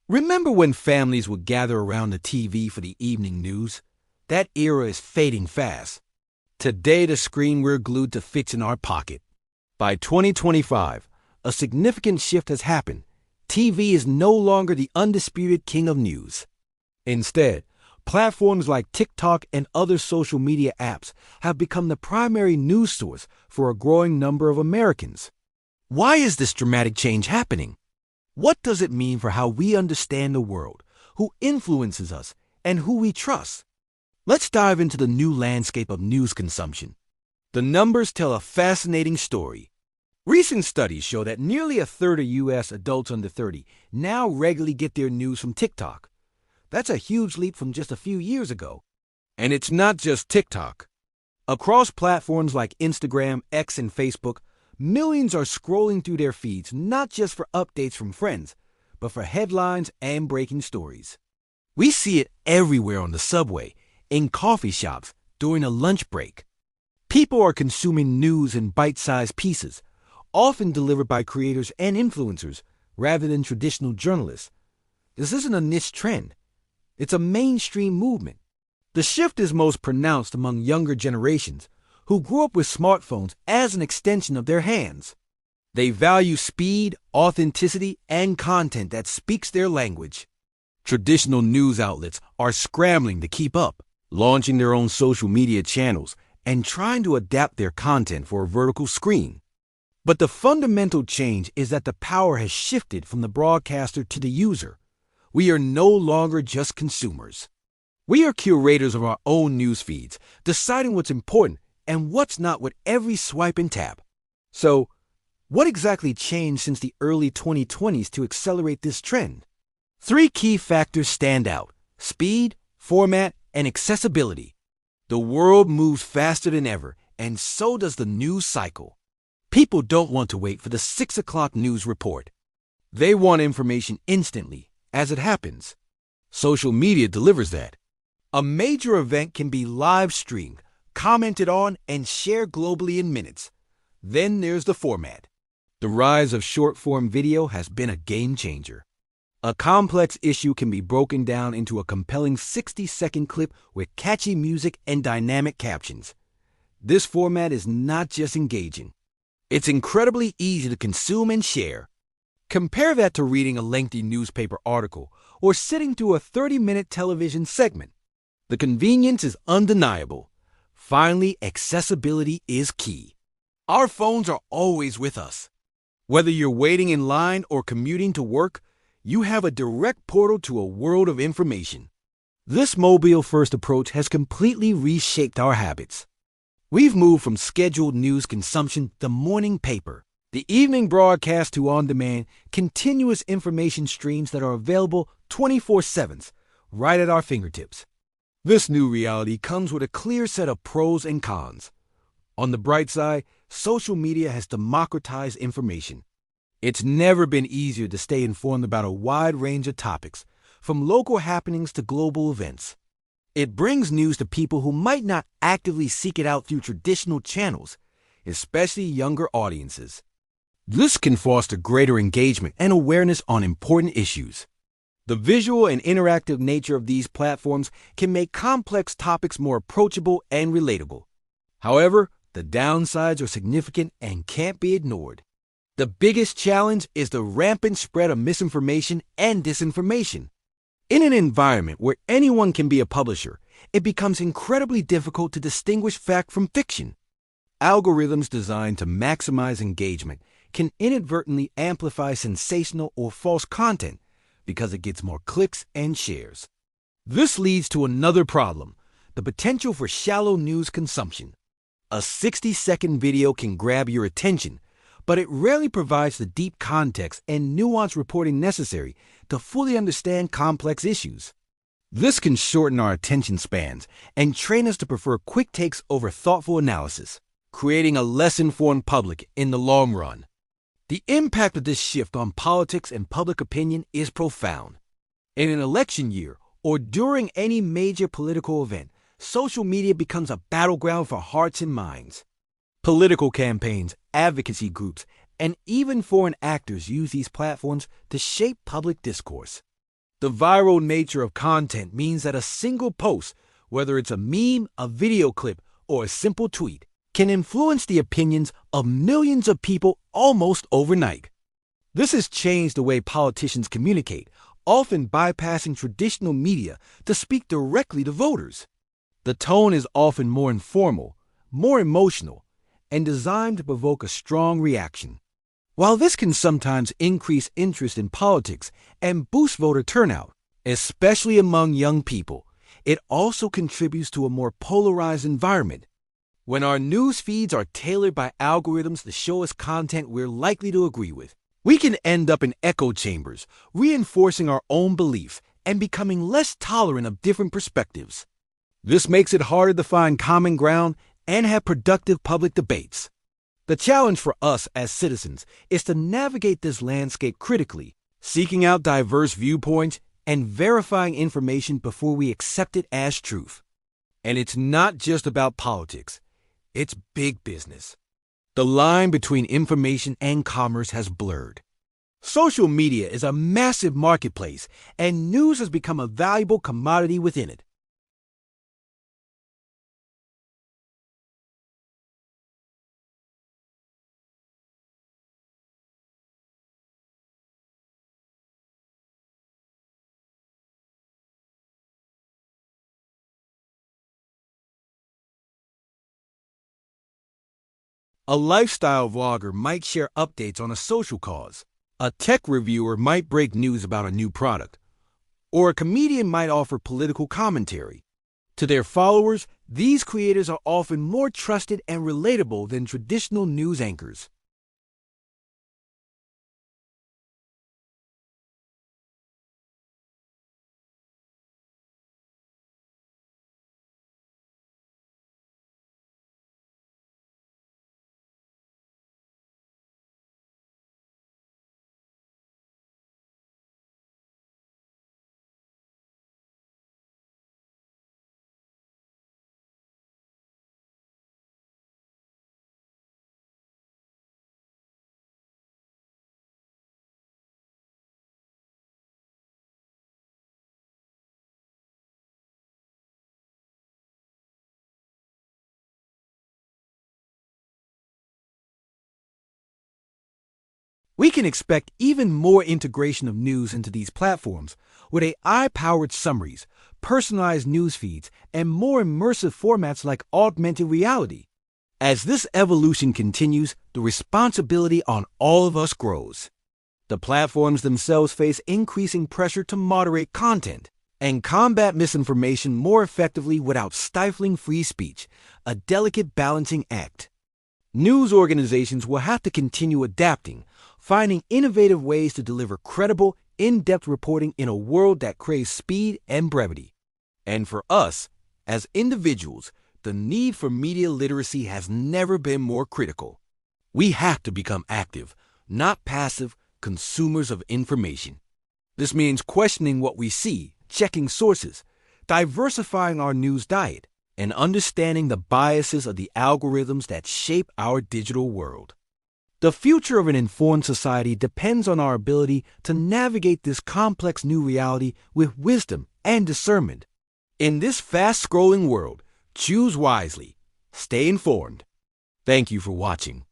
Remember when families would gather around the TV for the evening news? That era is fading fast. Today, the screen we're glued to fits in our pocket. By 2025, a significant shift has happened. TV is no longer the undisputed king of news. Instead, platforms like TikTok and other social media apps have become the primary news source for a growing number of Americans. Why is this dramatic change happening? What does it mean for how we understand the world, who influences us, and who we trust? Let's dive into the new landscape of news consumption. The numbers tell a fascinating story. Recent studies show that nearly a third of U.S. adults under 30 now regularly get their news from TikTok. That's a huge leap from just a few years ago. And it's not just TikTok. Across platforms like Instagram, X, and Facebook, millions are scrolling through their feeds not just for updates from friends, but for headlines and breaking stories. We see it everywhere on the subway, in coffee shops, during a lunch break. People are consuming news in bite-sized pieces, often delivered by creators and influencers rather than traditional journalists. This isn't a niche trend. It's a mainstream movement. The shift is most pronounced among younger generations who grew up with smartphones as an extension of their hands. They value speed, authenticity, and content that speaks their language. Traditional news outlets are scrambling to keep up, launching their own social media channels and trying to adapt their content for a vertical screen. But the fundamental change is that the power has shifted from the broadcaster to the user. We are no longer just consumers. We are curators of our own news feeds, deciding what's important and what's not with every swipe and tap. So, what exactly changed since the early 2020s to accelerate this trend? 3 key factors stand out: speed, format, and accessibility. The world moves faster than ever, and so does the news cycle. People don't want to wait for the 6 o'clock news report. They want information instantly, as it happens. Social media delivers that. A major event can be live streamed, commented on, and shared globally in minutes. Then there's the format. The rise of short-form video has been a game changer. A complex issue can be broken down into a compelling 60-second clip with catchy music and dynamic captions. This format is not just engaging. It's incredibly easy to consume and share. Compare that to reading a lengthy newspaper article or sitting through a 30-minute television segment. The convenience is undeniable. Finally, accessibility is key. Our phones are always with us. Whether you're waiting in line or commuting to work, you have a direct portal to a world of information. This mobile-first approach has completely reshaped our habits. We've moved from scheduled news consumption, the morning paper, the evening broadcast, to on-demand, continuous information streams that are available 24/7, right at our fingertips. This new reality comes with a clear set of pros and cons. On the bright side, social media has democratized information. It's never been easier to stay informed about a wide range of topics, from local happenings to global events. It brings news to people who might not actively seek it out through traditional channels, especially younger audiences. This can foster greater engagement and awareness on important issues. The visual and interactive nature of these platforms can make complex topics more approachable and relatable. However, the downsides are significant and can't be ignored. The biggest challenge is the rampant spread of misinformation and disinformation. In an environment where anyone can be a publisher, it becomes incredibly difficult to distinguish fact from fiction. Algorithms designed to maximize engagement can inadvertently amplify sensational or false content because it gets more clicks and shares. This leads to another problem: the potential for shallow news consumption. A 60-second video can grab your attention, but it rarely provides the deep context and nuanced reporting necessary to fully understand complex issues. This can shorten our attention spans and train us to prefer quick takes over thoughtful analysis, creating a less informed public in the long run. The impact of this shift on politics and public opinion is profound. In an election year or during any major political event, social media becomes a battleground for hearts and minds. Political campaigns, advocacy groups, and even foreign actors use these platforms to shape public discourse. The viral nature of content means that a single post, whether it's a meme, a video clip, or a simple tweet, can influence the opinions of millions of people almost overnight. This has changed the way politicians communicate, often bypassing traditional media to speak directly to voters. The tone is often more informal, more emotional, and designed to provoke a strong reaction. While this can sometimes increase interest in politics and boost voter turnout, especially among young people, it also contributes to a more polarized environment. When our news feeds are tailored by algorithms to show us content we're likely to agree with, we can end up in echo chambers, reinforcing our own belief and becoming less tolerant of different perspectives. This makes it harder to find common ground and have productive public debates. The challenge for us as citizens is to navigate this landscape critically, seeking out diverse viewpoints and verifying information before we accept it as truth. And it's not just about politics, it's big business. The line between information and commerce has blurred. Social media is a massive marketplace, and news has become a valuable commodity within it. A lifestyle vlogger might share updates on a social cause. A tech reviewer might break news about a new product. Or a comedian might offer political commentary. To their followers, these creators are often more trusted and relatable than traditional news anchors. We can expect even more integration of news into these platforms, with AI-powered summaries, personalized news feeds, and more immersive formats like augmented reality. As this evolution continues, the responsibility on all of us grows. The platforms themselves face increasing pressure to moderate content and combat misinformation more effectively without stifling free speech, a delicate balancing act. News organizations will have to continue adapting, finding innovative ways to deliver credible, in-depth reporting in a world that craves speed and brevity. And for us, as individuals, the need for media literacy has never been more critical. We have to become active, not passive, consumers of information. This means questioning what we see, checking sources, diversifying our news diet, and understanding the biases of the algorithms that shape our digital world. The future of an informed society depends on our ability to navigate this complex new reality with wisdom and discernment. In this fast-scrolling world, choose wisely. Stay informed. Thank you for watching.